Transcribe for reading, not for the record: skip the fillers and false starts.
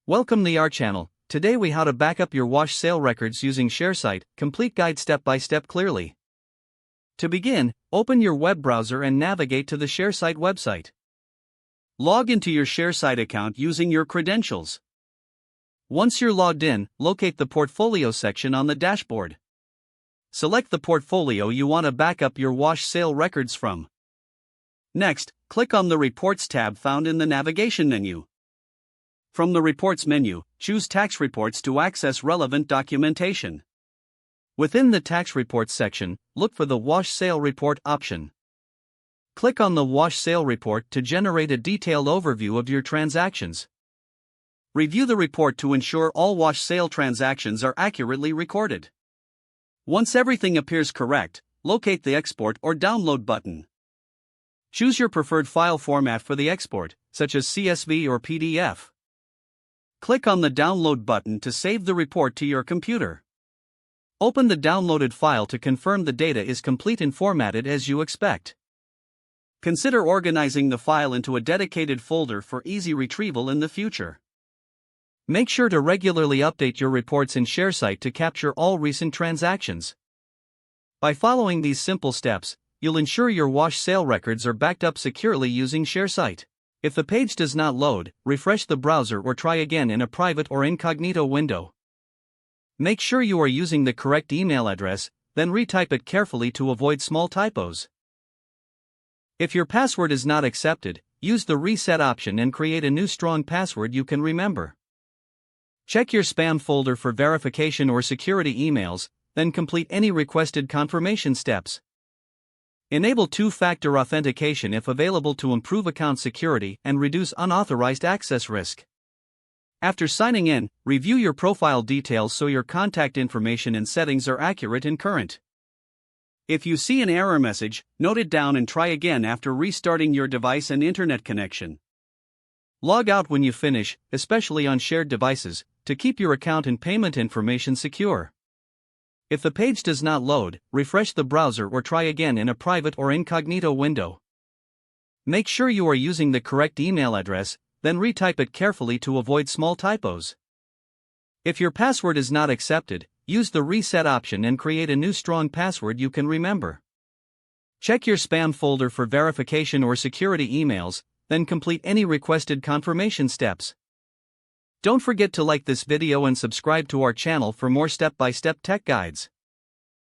Welcome to our channel. Today we how to back up your wash sale records using Sharesight, complete guide step by step clearly. To begin, open your web browser and navigate to the Sharesight website. Log into your Sharesight account using your credentials. Once you're logged in, locate the portfolio section on the dashboard. Select the portfolio you want to back up your wash sale records from. Next, click on the Reports tab found in the navigation menu. From the Reports menu, choose Tax Reports to access relevant documentation. Within the Tax Reports section, look for the Wash Sale Report option. Click on the Wash Sale Report to generate a detailed overview of your transactions. Review the report to ensure all wash sale transactions are accurately recorded. Once everything appears correct, locate the Export or Download button. Choose your preferred file format for the export, such as CSV or PDF. Click on the Download button to save the report to your computer. Open the downloaded file to confirm the data is complete and formatted as you expect. Consider organizing the file into a dedicated folder for easy retrieval in the future. Make sure to regularly update your reports in Sharesight to capture all recent transactions. By following these simple steps, you'll ensure your wash sale records are backed up securely using Sharesight. If the page does not load, refresh the browser or try again in a private or incognito window. Make sure you are using the correct email address, then retype it carefully to avoid small typos. If your password is not accepted, use the reset option and create a new strong password you can remember. Check your spam folder for verification or security emails, then complete any requested confirmation steps. Enable two-factor authentication if available to improve account security and reduce unauthorized access risk. After signing in, review your profile details so your contact information and settings are accurate and current. If you see an error message, note it down and try again after restarting your device and internet connection. Log out when you finish, especially on shared devices, to keep your account and payment information secure. If the page does not load, refresh the browser or try again in a private or incognito window. Make sure you are using the correct email address, then retype it carefully to avoid small typos. If your password is not accepted, use the reset option and create a new strong password you can remember. Check your spam folder for verification or security emails, then complete any requested confirmation steps. Don't forget to like this video and subscribe to our channel for more step-by-step tech guides.